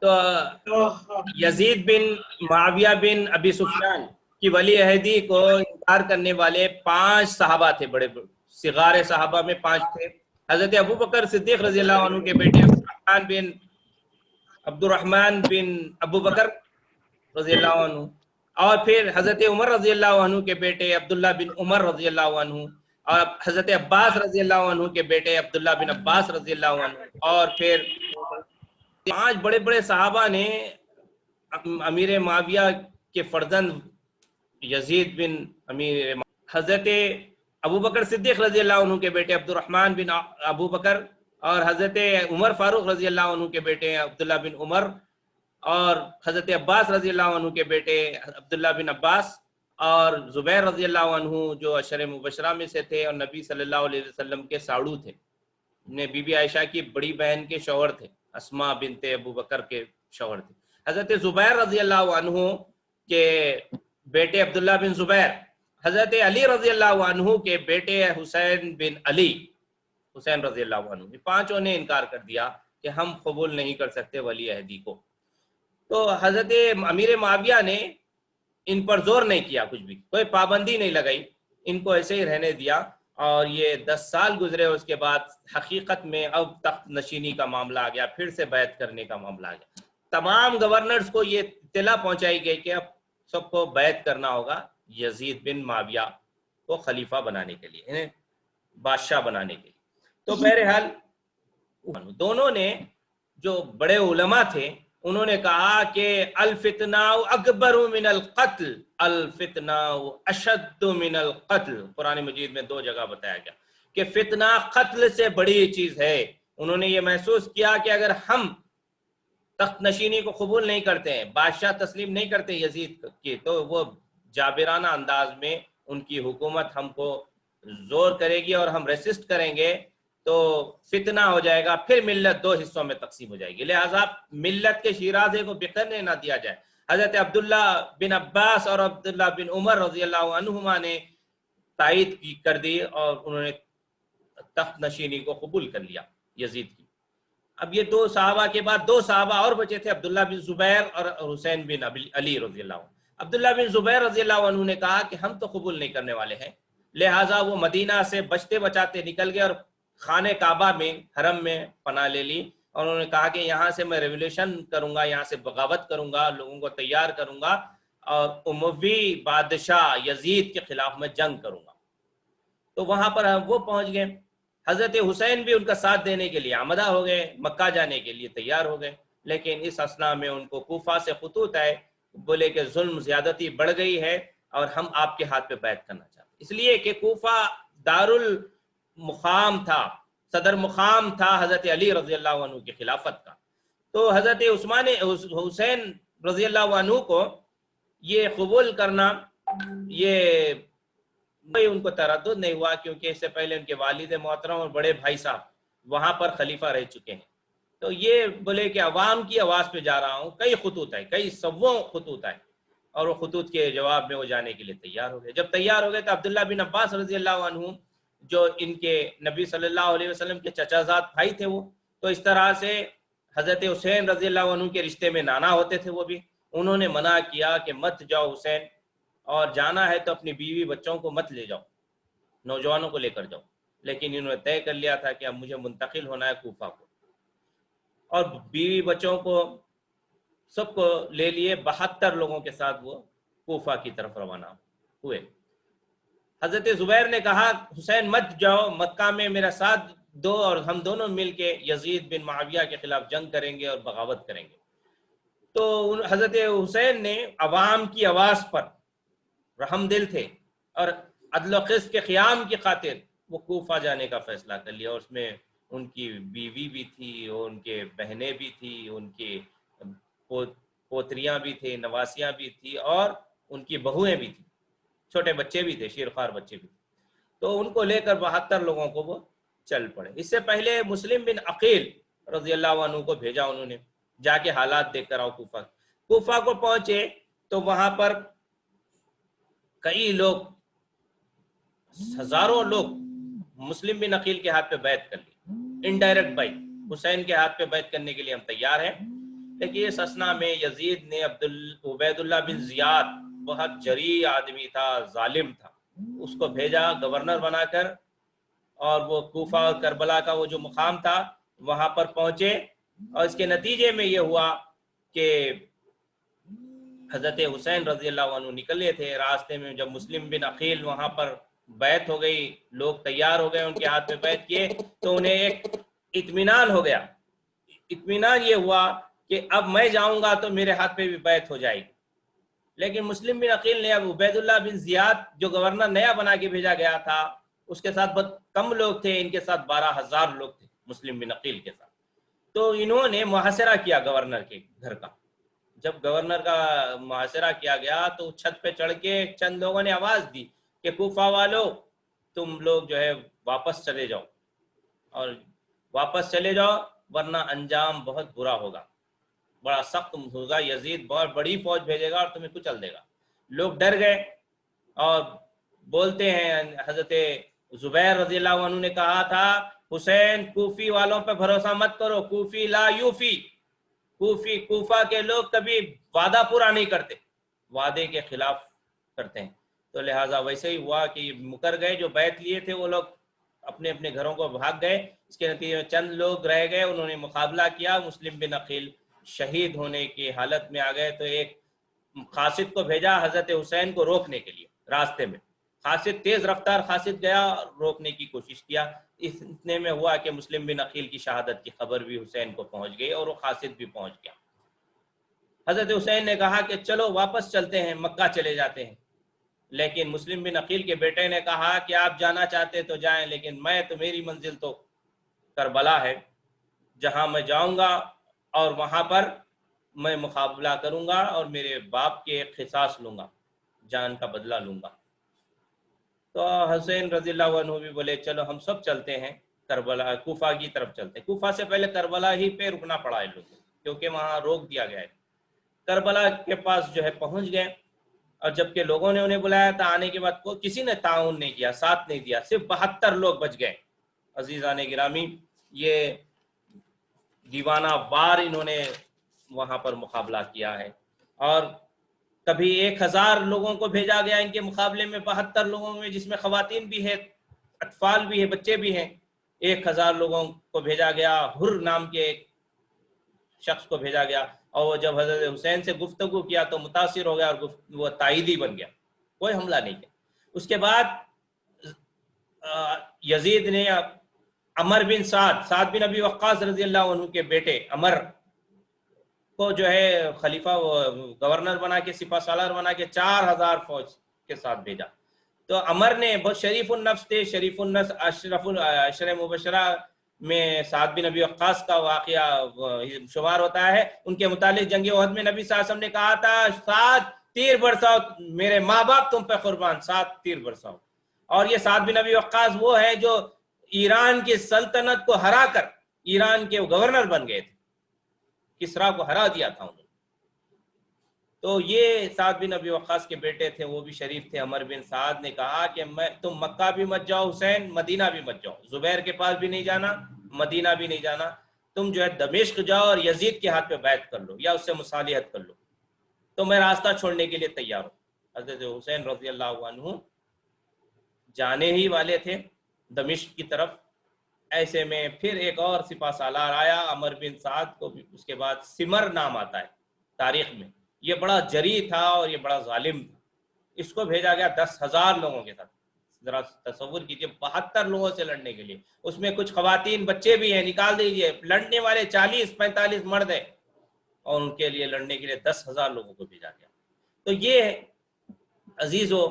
تو یزید بن معاویہ بن ابی سفیان کی ولی عہدی کو انکار کرنے والے 5 صحابہ تھے، بڑے صغار صحابہ میں 5 تھے۔ حضرت ابو بکر صدیق رضی اللہ عنہ کے بیٹے عبد الرحمن بن ابو بکر رضی اللہ عنہ، اور پھر حضرت عمر رضی اللہ عنہ کے بیٹے عبداللہ بن عمر رضی اللہ عنہ، اور حضرت عباس رضی اللہ عنہ کے بیٹے عبداللہ بن عباس رضی اللہ عنہ، اور پھر 5 بڑے بڑے صحابہ نے امیر معاویہ کے فرزند یزید بن امیر حضرت ابو بکر صدیق رضی اللہ عنہ کے بیٹے عبد الرحمن بن ابو بکر، اور حضرت عمر فاروق رضی اللہ عنہ کے بیٹے عبداللہ بن عمر، اور حضرت عباس رضی اللہ عنہ کے بیٹے عبداللہ بن عباس، اور زبیر رضی اللہ عنہ جو عشر مبشرہ میں سے تھے اور نبی صلی اللہ علیہ وسلم کے ساڑو تھے، بی بی عائشہ کی بڑی بہن کے شوہر تھے، اسماء بنت ابو بکر کے شوہر تھے۔ حضرت زبیر رضی اللہ عنہ کے بیٹے عبداللہ بن زبیر، حضرت علی رضی اللہ عنہ کے بیٹے حسین بن علی، حسین رضی اللہ عنہ، یہ 5 نے انکار کر دیا کہ ہم قبول نہیں کر سکتے ولی عہدی کو۔ تو حضرت امیر معاویہ نے ان پر زور نہیں کیا، کچھ بھی کوئی پابندی نہیں لگائی، ان کو ایسے ہی رہنے دیا، اور یہ 10 سال گزرے، اس کے بعد حقیقت میں اب تخت نشینی کا معاملہ آ گیا، پھر سے بیعت کرنے کا معاملہ آ گیا۔ تمام گورنرز کو یہ اطلاع پہنچائی گئی کہ اب سب کو بیعت کرنا ہوگا یزید بن معاویہ کو خلیفہ بنانے کے لیے، انہیں بادشاہ بنانے کے لیے۔ تو بہرحال دونوں نے جو بڑے علماء تھے انہوں نے کہا کہ الفتنہ اکبر من القتل، الفتنہ اشد من القتل، قرآن مجید میں 2 جگہ بتایا گیا کہ فتنہ قتل سے بڑی چیز ہے۔ انہوں نے یہ محسوس کیا کہ اگر ہم تخت نشینی کو قبول نہیں کرتے ہیں، بادشاہ تسلیم نہیں کرتے یزید کی، تو وہ جابرانہ انداز میں ان کی حکومت ہم کو زور کرے گی اور ہم ریسسٹ کریں گے تو فتنہ ہو جائے گا، پھر ملت 2 حصوں میں تقسیم ہو جائے گی، لہٰذا ملت کے شیرازے کو بکھرنے نہ دیا جائے۔ حضرت عبداللہ بن عباس اور عبداللہ بن عمر رضی اللہ عنہما نے تائید کر دی اور انہوں نے تخت نشینی کو قبول کر لیا یزید کی۔ اب یہ 2 صحابہ کے بعد 2 صحابہ اور بچے تھے، عبداللہ بن زبیر اور حسین بن علی رضی اللہ عنہ۔ عبداللہ بن زبیر رضی اللہ عنہ نے کہا کہ ہم تو قبول نہیں کرنے والے ہیں، لہٰذا وہ مدینہ سے بچتے بچاتے نکل گئے اور خانہ کعبہ میں، حرم میں پناہ لے لی، اور انہوں نے کہا کہ یہاں سے میں ریولیوشن کروں گا، یہاں سے بغاوت کروں گا، لوگوں کو تیار کروں گا اور اموی بادشاہ یزید کے خلاف میں جنگ کروں گا۔ تو وہاں پر وہ پہنچ گئے، حضرت حسین بھی ان کا ساتھ دینے کے لیے آمدہ ہو گئے، مکہ جانے کے لیے تیار ہو گئے، لیکن اس اثنا میں ان کو کوفہ سے خطوط آئے، بولے کہ ظلم زیادتی بڑھ گئی ہے اور ہم آپ کے ہاتھ پہ بیعت کرنا چاہتے ہیں، اس لیے کہ کوفہ دارالمقام تھا، صدر مقام تھا حضرت علی رضی اللہ عنہ کی خلافت کا۔ تو حضرت حسین رضی اللہ عنہ کو یہ قبول کرنا، یہ ان کو تردد نہیں ہوا، کیونکہ اس سے پہلے ان کے والد محترم اور بڑے بھائی صاحب وہاں پر خلیفہ رہ چکے ہیں۔ تو یہ بولے کہ عوام کی آواز پہ جا رہا ہوں، کئی خطوط آئے، کئی سووں خطوط آئے، اور وہ خطوط کے جواب میں وہ جانے کے لیے تیار ہو گئے۔ جب تیار ہو گئے تو عبداللہ بن عباس رضی اللہ عنہ، جو ان کے نبی صلی اللہ علیہ وسلم کے چچا زاد بھائی تھے، وہ تو اس طرح سے حضرت حسین رضی اللہ عنہ کے رشتے میں نانا ہوتے تھے، وہ بھی انہوں نے منع کیا کہ مت جاؤ حسین، اور جانا ہے تو اپنی بیوی بچوں کو مت لے جاؤ، نوجوانوں کو لے کر جاؤ۔ لیکن انہوں نے طے کر لیا تھا کہ اب مجھے منتقل ہونا ہے کوفہ کو، اور بیوی بچوں کو سب کو لے لیے 72 لوگوں کے ساتھ وہ کوفہ کی طرف روانہ ہوئے۔ حضرت زبیر نے کہا حسین مت جاؤ، مکہ میں میرا ساتھ دو اور ہم دونوں مل کے یزید بن معاویہ کے خلاف جنگ کریں گے اور بغاوت کریں گے۔ تو حضرت حسین نے عوام کی آواز پر رحم دل تھے اور عدل و قسط کے قیام کی خاطر وہ کوفہ جانے کا فیصلہ کر لیا، اور اس میں ان کی بیوی بھی تھی، اور ان کے بہنیں بھی تھی، ان کی پوتریاں بھی تھے، نواسیاں بھی تھی، اور ان کی بہویں بھی تھیں، چھوٹے بچے بھی تھے، شیرخوار بچے بھی تھے۔ تو ان کو لے کر 72 لوگوں کو وہ چل پڑے۔ اس سے پہلے مسلم بن عقیل رضی اللہ عنہ کو بھیجا انہوں نے، جا کے حالات دیکھ کر آؤ کوفہ۔ کوفہ کو پہنچے تو وہاں پر کئی لوگ، ہزاروں لوگ مسلم بن عقیل کے ہاتھ پہ بیعت کر لی، انڈائریکٹ بیعت، حسین کے ہاتھ پہ بیعت کرنے کے لیے ہم تیار ہیں، لیکن اس اسنا میں یزید نے عبید اللہ بن زیاد، بہت جری آدمی تھا، ظالم تھا، اس کو بھیجا گورنر بنا کر، اور وہ کوفہ اور کربلا کا وہ جو مقام تھا وہاں پر پہنچے، اور اس کے نتیجے میں یہ ہوا کہ حضرت حسین رضی اللہ عنہ نکلے تھے راستے میں، جب مسلم بن عقیل وہاں پر بیعت ہو گئی، لوگ تیار ہو گئے، ان کے ہاتھ میں بیعت کیے، تو انہیں ایک اطمینان ہو گیا، اطمینان یہ ہوا کہ اب میں جاؤں گا تو میرے ہاتھ پہ بھی بیعت ہو جائے گی۔ لیکن مسلم بن عقیل نے اب عبید اللہ بن زیاد جو گورنر نیا بنا کے بھیجا گیا تھا، اس کے ساتھ بہت کم لوگ تھے، ان کے ساتھ 12,000 لوگ تھے مسلم بن عقیل کے ساتھ، تو انہوں نے محاصرہ کیا گورنر کے گھر کا۔ جب گورنر کا محاصرہ کیا گیا تو چھت پہ چڑھ کے چند لوگوں نے آواز دی کہ کوفہ والو تم لوگ جو ہے واپس چلے جاؤ، اور واپس چلے جاؤ ورنہ انجام بہت برا ہوگا، بڑا سخت ہوگا، یزید بہت بڑی فوج بھیجے گا اور تمہیں کچل دے گا۔ لوگ ڈر گئے، اور بولتے ہیں حضرت زبیر رضی اللہ عنہ نے کہا تھا حسین کوفی والوں پہ بھروسہ مت کرو، کوفی لا یوفی، کوفہ کے لوگ کبھی وعدہ پورا نہیں کرتے، وعدے کے خلاف کرتے ہیں۔ تو لہٰذا ویسے ہی ہوا کہ مکر گئے، جو بیعت لیے تھے وہ لوگ اپنے اپنے گھروں کو بھاگ گئے۔ اس کے نتیجے میں چند لوگ رہ گئے، انہوں نے مقابلہ کیا، مسلم بن عقیل شہید ہونے کی حالت میں آ گئے، تو ایک قاصد کو بھیجا حضرت حسین کو روکنے کے لیے راستے میں، قاصد تیز رفتار قاصد گیا اور روکنے کی کوشش کیا، اتنے میں ہوا کہ مسلم بن عقیل کی شہادت کی خبر بھی حسین کو پہنچ گئی اور وہ قاصد بھی پہنچ گیا۔ حضرت حسین نے کہا کہ چلو واپس چلتے ہیں، مکہ چلے جاتے ہیں، لیکن مسلم بن عقیل کے بیٹے نے کہا کہ آپ جانا چاہتے تو جائیں، لیکن میں تو میری منزل تو کربلا ہے، جہاں میں جاؤں گا اور وہاں پر میں مقابلہ کروں گا اور میرے باپ کے قصاص لوں گا، جان کا بدلہ لوں گا۔ تو حسین رضی اللہ عنہ بھی بولے چلو ہم سب چلتے ہیں کربلا، کوفہ کی طرف چلتے ہیں۔ کوفہ سے پہلے کربلا ہی پہ رکنا پڑا ہے لوگوں، کیونکہ وہاں روک دیا گیا ہے۔ کربلا کے پاس جو ہے پہنچ گئے، اور جبکہ لوگوں نے انہیں بلایا تھا، آنے کے بعد کسی نے تعاون نہیں کیا، ساتھ نہیں دیا، صرف 72 لوگ بچ گئے۔ عزیزان گرامی، یہ دیوانہ وار انہوں نے وہاں پر مقابلہ کیا ہے، اور کبھی 1000 لوگوں کو بھیجا گیا ان کے مقابلے میں، 72 لوگوں میں جس میں خواتین بھی ہے، اطفال بھی ہے، بچے بھی ہیں، 1000 لوگوں کو بھیجا گیا، حر نام کے ایک شخص کو بھیجا گیا، اور وہ جب حضرت حسین سے گفتگو کیا تو متاثر ہو گیا اور وہ تائیدی بن گیا، کوئی حملہ نہیں کیا۔ اس کے بعد یزید نے عمر بن سعد بن ابی وقاص رضی اللہ عنہ کے بیٹے عمر کو جو ہے خلیفہ گورنر بنا کے، سپہ سالار بنا کے 4000 فوج کے ساتھ بھیجا۔ تو عمر نے بہت شریف النفس تھے، شریف النفس، اشرف مبشرہ میں سعد بن ابی وقاص کا واقعہ شمار ہوتا ہے۔ ان کے متعلق جنگ احد میں نبی صلی اللہ علیہ وسلم نے کہا تھا سعد تیر برساؤ، میرے ماں باپ تم پہ قربان، سعد تیر برساؤ۔ اور یہ سعد بن ابی وقاص وہ ہے جو ایران کی سلطنت کو ہرا کر ایران کے گورنر بن گئے تھے، کسرا کو ہرا دیا تھا انہوں نے۔ تو یہ سعد بن ابی وقاص کے بیٹے تھے، وہ بھی شریف تھے۔ عمر بن سعد نے کہا کہ تم مکہ بھی مت جاؤ حسین، مدینہ بھی مت جاؤ، زبیر کے پاس بھی نہیں جانا، مدینہ بھی نہیں جانا، تم جو ہے دمشق جاؤ اور یزید کے ہاتھ پہ بیعت کر لو یا اس سے مصالحت کر لو، تو میں راستہ چھوڑنے کے لیے تیار ہوں۔ حضرت حسین رضی اللہ عنہ جانے ہی والے تھے دمشق کی طرف، ایسے میں پھر ایک اور سپہ سالار آیا عمر بن سعد کو بھی، اس کے بعد سمر نام آتا ہے تاریخ میں، یہ بڑا جری تھا اور یہ بڑا ظالم تھا، اس کو بھیجا گیا 10,000 لوگوں کے ساتھ۔ ذرا تصور کیجئے 72 لوگوں سے لڑنے کے لیے، اس میں کچھ خواتین بچے بھی ہیں، نکال دیجئے، لڑنے والے 40-45 مرد ہیں، اور ان کے لیے لڑنے کے لیے 10,000 لوگوں کو بھیجا گیا۔ تو یہ عزیزو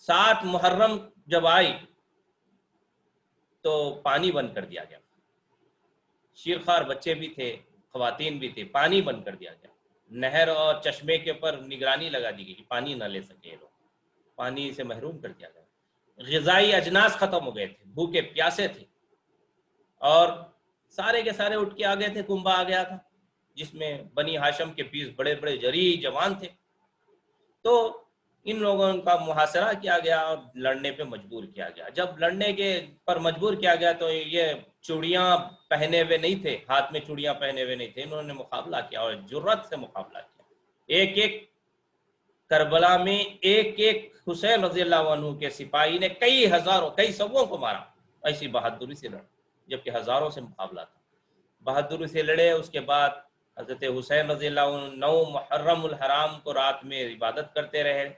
7 محرم جب آئی تو پانی بند کر دیا گیا، شیرخوار بچے بھی تھے، خواتین بھی تھے، پانی بند کر دیا گیا، نہر اور چشمے کے اوپر نگرانی لگا دی گئی کہ پانی نہ لے سکے لوگ، پانی سے محروم کر دیا گیا، غذائی اجناس ختم ہو گئے تھے، بھوکے پیاسے تھے، اور سارے کے سارے اٹھ کے آ گئے تھے، کنبہ آ گیا تھا جس میں بنی ہاشم کے 20 بڑے بڑے جری جوان تھے۔ تو ان لوگوں کا محاصرہ کیا گیا اور لڑنے پہ مجبور کیا گیا. جب لڑنے کے پر مجبور کیا گیا تو یہ چوڑیاں پہنے ہوئے نہیں تھے، ہاتھ میں چوڑیاں پہنے ہوئے نہیں تھے، انہوں نے مقابلہ کیا اور جرأت سے مقابلہ کیا. ایک ایک کربلا میں ایک ایک حسین رضی اللہ عنہ کے سپاہی نے کئی ہزاروں کئی سووں کو مارا. ایسی بہادری سے لڑا جبکہ ہزاروں سے مقابلہ تھا. بہادری سے لڑے. اس کے بعد حضرت حسین رضی اللہ عنہ 9 محرم الحرام کو رات میں عبادت کرتے رہے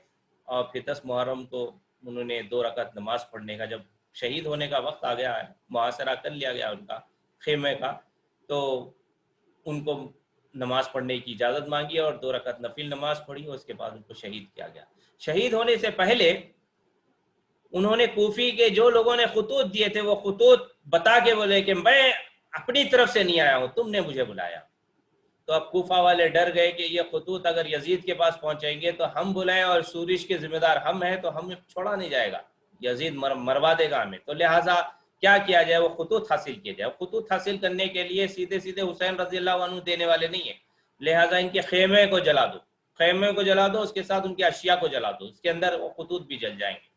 اور پھر 10 محرم کو انہوں نے 2 رکعت نماز پڑھنے کا، جب شہید ہونے کا وقت آ گیا ہے، محاصرہ کر لیا گیا ان کا خیمے کا، تو ان کو نماز پڑھنے کی اجازت مانگی اور 2 رکعت نفل نماز پڑھی اور اس کے بعد ان کو شہید کیا گیا. شہید ہونے سے پہلے انہوں نے کوفی کے جو لوگوں نے خطوط دیے تھے وہ خطوط بتا کے بولے کہ میں اپنی طرف سے نہیں آیا ہوں، تم نے مجھے بلایا. تو اب کوفہ والے ڈر گئے کہ یہ خطوط اگر یزید کے پاس پہنچیں گے تو ہم بلائیں اور سورش کے ذمہ دار ہم ہیں تو ہمیں چھوڑا نہیں جائے گا، یزید مروا دے گا ہمیں. تو لہٰذا کیا کیا جائے، وہ خطوط حاصل کیے جائے. خطوط حاصل کرنے کے لیے سیدھے سیدھے حسین رضی اللہ عنہ دینے والے نہیں ہیں، لہٰذا ان کے خیمے کو جلا دو، خیمے کو جلا دو، اس کے ساتھ ان کی اشیاء کو جلا دو، اس کے اندر وہ خطوط بھی جل جائیں گے.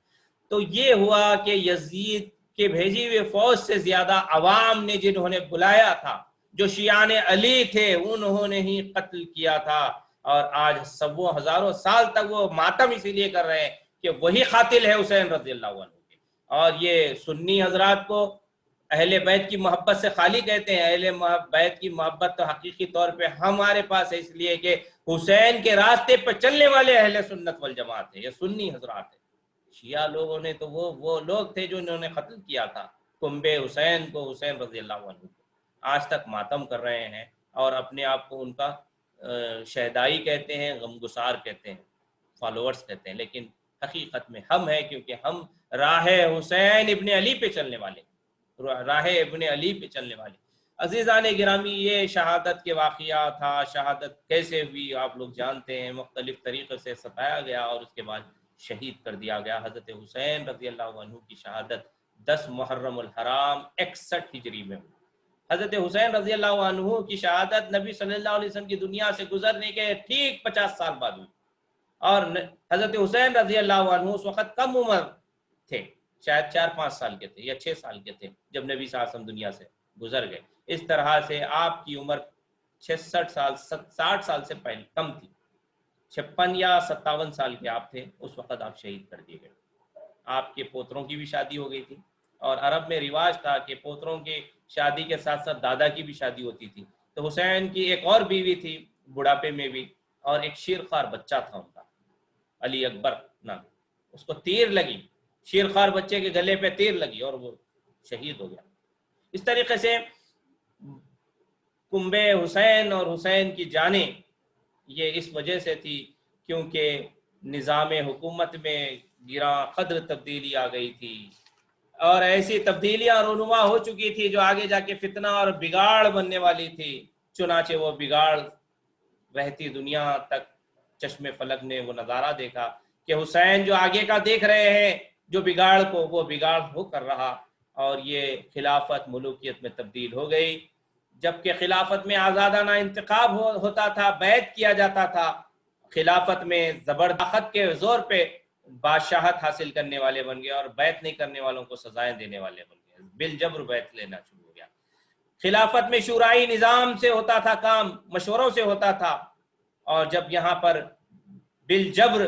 تو یہ ہوا کہ یزید کے بھیجی ہوئے فوج سے زیادہ عوام نے جنہوں نے بلایا تھا، جو شیعان علی تھے، انہوں نے ہی قتل کیا تھا. اور آج سبوں ہزاروں سال تک وہ ماتم اسی لیے کر رہے ہیں کہ وہی قاتل ہے حسین رضی اللہ عنہ کے. اور یہ سنی حضرات کو اہل بیت کی محبت سے خالی کہتے ہیں. اہل بیت کی محبت تو حقیقی طور پہ ہمارے پاس ہے، اس لیے کہ حسین کے راستے پہ چلنے والے اہل سنت والجماعت ہیں، یہ سنی حضرات ہیں. شیعہ لوگوں نے تو وہ لوگ تھے جو انہوں نے قتل کیا تھا کنبے حسین کو، حسین رضی اللہ عنہ کو. آج تک ماتم کر رہے ہیں اور اپنے آپ کو ان کا شہدائی کہتے ہیں، غمگسار کہتے ہیں، فالوورز کہتے ہیں، لیکن حقیقت میں ہم ہیں، کیونکہ ہم راہ حسین ابن علی پہ چلنے والے، راہ ابن علی پہ چلنے والے. عزیزان گرامی، یہ شہادت کے واقعہ تھا. شہادت کیسے ہوئی آپ لوگ جانتے ہیں، مختلف طریقے سے ستایا گیا اور اس کے بعد شہید کر دیا گیا. حضرت حسین رضی اللہ عنہ کی شہادت 10 محرم الحرام 61 ہجری میں ہوئی. حضرت حسین رضی اللہ عنہ کی شہادت نبی صلی اللہ علیہ وسلم کی دنیا سے گزرنے کے ٹھیک 50 سال بعد ہوئی. اور حضرت حسین رضی اللہ عنہ اس وقت کم عمر تھے، شاید 4-5 سال کے تھے یا 6 سال کے تھے جب نبی صلی اللہ علیہ وسلم دنیا سے گزر گئے. اس طرح سے آپ کی عمر 66 سال 60 سال سے پہلے کم تھی، 56 یا 57 سال کے آپ تھے اس وقت آپ شہید کر دیے گئے. آپ کے پوتروں کی بھی شادی ہو گئی تھی، اور عرب میں رواج تھا کہ پوتروں کی شادی کے ساتھ ساتھ دادا کی بھی شادی ہوتی تھی. تو حسین کی ایک اور بیوی تھی بڑھاپے میں بھی، اور ایک شیرخوار بچہ تھا ان کا، علی اکبر نام. اس کو تیر لگی، شیرخوار بچے کے گلے پہ تیر لگی اور وہ شہید ہو گیا. اس طریقے سے کنبے حسین اور حسین کی جانیں یہ اس وجہ سے تھی کیونکہ نظام حکومت میں گراں قدر تبدیلی آ گئی تھی، اور ایسی تبدیلیاں رونما ہو چکی تھی جو آگے جا کے فتنہ اور بگاڑ بننے والی تھی. چنانچہ وہ بگاڑ رہتی دنیا تک چشم فلک نے وہ نظارہ دیکھا کہ حسین جو آگے کا دیکھ رہے ہیں جو بگاڑ کو، وہ بگاڑ ہو کر رہا اور یہ خلافت ملوکیت میں تبدیل ہو گئی. جبکہ خلافت میں آزادانہ انتخاب ہوتا تھا، بیعت کیا جاتا تھا، خلافت میں زبردست کے زور پہ بادشاہت حاصل کرنے والے بن گئے اور بیعت نہیں کرنے والوں کو سزائیں دینے والے بن گئے، بالجبر بیعت لینا شروع ہو گیا. خلافت میں شورائی نظام سے ہوتا تھا کام، مشوروں سے ہوتا تھا، اور جب یہاں پر بالجبر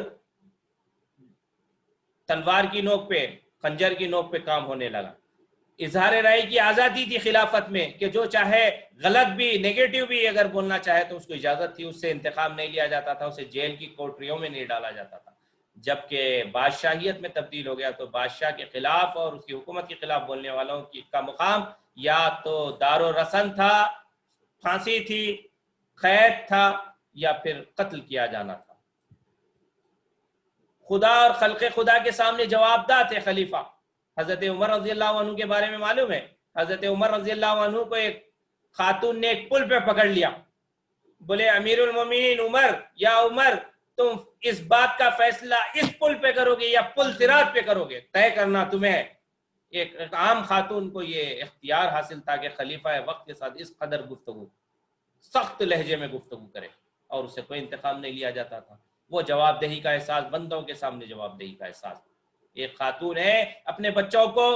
تلوار کی نوک پہ، خنجر کی نوک پہ کام ہونے لگا. اظہار رائے کی آزادی تھی خلافت میں کہ جو چاہے غلط بھی نیگیٹو بھی اگر بولنا چاہے تو اس کو اجازت تھی، اس سے انتقام نہیں لیا جاتا تھا، اسے جیل کی کوٹریوں میں نہیں ڈالا جاتا تھا. جبکہ بادشاہیت میں تبدیل ہو گیا تو بادشاہ کے خلاف اور اس کی حکومت کے خلاف بولنے والوں کا مقام یا تو دار و رسن تھا، پھانسی تھی، قید تھا، یا پھر قتل کیا جانا تھا. خدا اور خلق خدا کے سامنے جواب دہ تھے خلیفہ. حضرت عمر رضی اللہ عنہ کے بارے میں معلوم ہے، حضرت عمر رضی اللہ عنہ کو ایک خاتون نے ایک پل پہ پکڑ لیا، بولے امیر المومنین عمر، یا عمر تم اس بات کا فیصلہ اس پل پہ کرو گے یا پل صراط پہ کرو گے، طے کرنا تمہیں. ایک عام خاتون کو یہ اختیار حاصل تھا کہ خلیفہ وقت کے ساتھ اس قدر گفتگو، سخت لہجے میں گفتگو کرے، اور اسے کوئی انتقام نہیں لیا جاتا تھا. وہ جواب دہی کا احساس، بندوں کے سامنے جواب دہی کا احساس۔ ایک خاتون ہے اپنے بچوں کو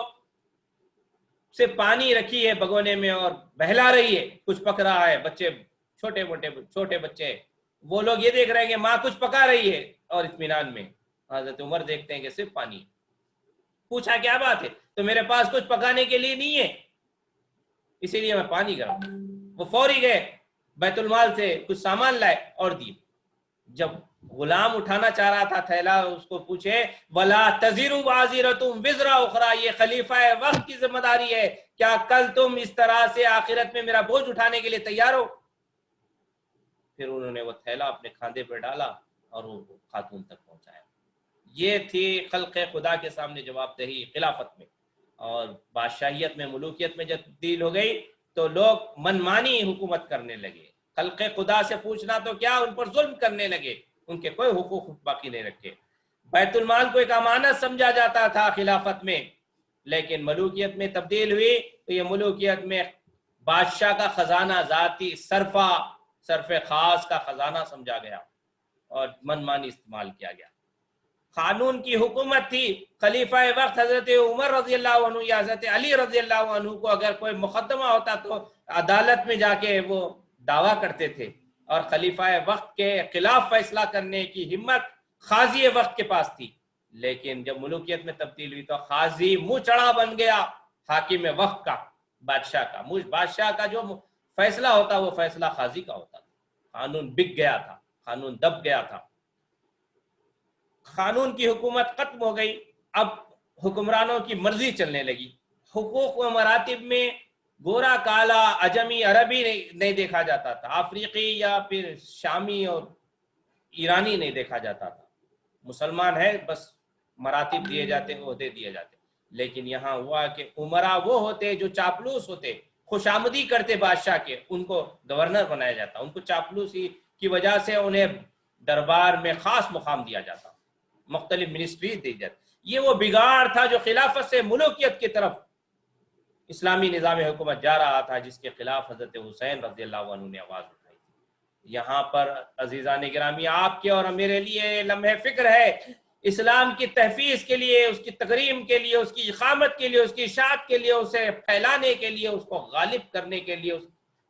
سے پانی رکھی ہے بگونے میں اور بہلا رہی ہے، کچھ پک رہا ہے، بچے چھوٹے بچے، وہ لوگ یہ دیکھ رہے ہیں کہ ماں کچھ پکا رہی ہے اور اطمینان میں۔ حضرت عمر دیکھتے ہیں کہ صرف پانی۔ پوچھا کیا بات ہے؟ تو میرے پاس کچھ پکانے کے لیے نہیں ہے، اسی لیے میں پانی گرم۔ وہ فوری گئے بیت المال سے کچھ سامان لائے اور دیے۔ جب غلام اٹھانا چاہ رہا تھا تھیلا، اس کو پوچھے وَلَا تَزِرُ وَازِرَةٌ وِزْرَ أُخْرَىٰ، یہ خلیفہ وقت کی ذمہ داری ہے، کیا کل تم اس طرح سے آخرت میں میرا بوجھ اٹھانے کے لیے تیار ہو؟ پھر انہوں نے وہ تھیلا اپنے کھاندے پر ڈالا اور وہ خاتون تک پہنچایا۔ یہ تھی خلق خدا کے سامنے جواب دہی خلافت میں۔ اور بادشاہیت میں، ملوکیت میں جب تبدیل ہو گئی تو لوگ منمانی حکومت کرنے لگے، خلق خدا سے پوچھنا تو کیا، ان پر ظلم کرنے لگے، ان کے کوئی حقوق باقی نہیں رکھے۔ بیت المال کو ایک امانت سمجھا جاتا تھا خلافت میں، لیکن ملوکیت میں تبدیل ہوئی تو یہ ملوکیت میں بادشاہ کا خزانہ ذاتی صرف خاص کا خزانہ سمجھا گیا اور منمانی استعمال کیا گیا۔ قانون کی حکومت تھی۔ خلیفہ وقت حضرت عمر رضی اللہ عنہ یا حضرت علی رضی اللہ عنہ کو اگر کوئی مقدمہ ہوتا تو عدالت میں جا کے وہ دعویٰ کرتے تھے، اور خلیفہ وقت کے خلاف فیصلہ کرنے کی ہمت قاضی وقت کے پاس تھی۔ لیکن جب ملوکیت میں تبدیل ہوئی تو قاضی منہ چڑھا بن گیا حاکم وقت کا، بادشاہ کا۔ بادشاہ کا جو فیصلہ ہوتا وہ فیصلہ قاضی کا ہوتا تھا۔ قانون بک گیا تھا، قانون دب گیا تھا، قانون کی حکومت ختم ہو گئی۔ اب حکمرانوں کی مرضی چلنے لگی۔ حقوق و مراتب میں گورا کالا عجمی عربی نہیں دیکھا جاتا تھا، افریقی یا پھر شامی اور ایرانی نہیں دیکھا جاتا تھا۔ مسلمان ہے بس مراتب دیے جاتے، عہدے دیے جاتے۔ لیکن یہاں ہوا کہ عمرا وہ ہوتے جو چاپلوس ہوتے، خوش آمدی کرتے بادشاہ کے، ان کو گورنر بنایا جاتا، ان کو چاپلوسی کی وجہ سے انہیں دربار میں خاص مقام دیا جاتا، مختلف منسٹریز دی جاتی۔ یہ وہ بگاڑ تھا جو خلافت سے ملوکیت کی طرف اسلامی نظام حکومت جا رہا تھا، جس کے خلاف حضرت حسین رضی اللہ عنہ نے آواز اٹھائی تھی۔ یہاں پر عزیزان گرامی، آپ کے اور میرے لیے لمحہ فکر ہے، اسلام کی تحفیظ کے لیے، اس کی تقریم کے لیے، اس کی اقامت کے لیے، اس کی اشاعت کے لیے، اسے پھیلانے کے لیے، اس کو غالب کرنے کے لیے،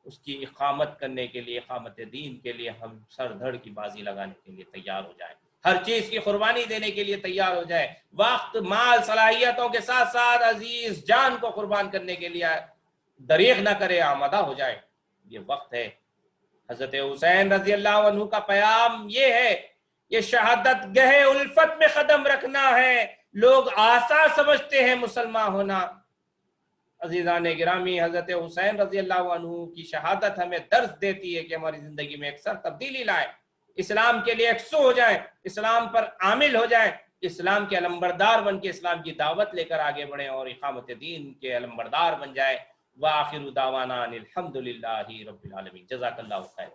اس کی اقامت کرنے کے لیے، اقامت دین کے لیے ہم سر دھڑ کی بازی لگانے کے لیے تیار ہو جائیں، ہر چیز کی قربانی دینے کے لیے تیار ہو جائے، وقت، مال، صلاحیتوں کے ساتھ ساتھ عزیز جان کو قربان کرنے کے لیے دریغ نہ کرے، آمادہ ہو جائے۔ یہ وقت ہے۔ حضرت حسین رضی اللہ عنہ کا پیام یہ ہے، یہ شہادت گہے الفت میں قدم رکھنا ہے۔ لوگ آسان سمجھتے ہیں مسلمان ہونا، عزیزان گرامی، حضرت حسین رضی اللہ عنہ کی شہادت ہمیں درس دیتی ہے کہ ہماری زندگی میں ایک سر تبدیلی لائے، اسلام کے لیے یکسو ہو جائیں، اسلام پر عامل ہو جائیں، اسلام کے علمبردار بن کے اسلام کی دعوت لے کر آگے بڑھیں اور اقامت دین کے علمبردار بن جائے۔ وآخر دعوانا الحمدللہ رب العالمین۔ جزاک اللہ خیر۔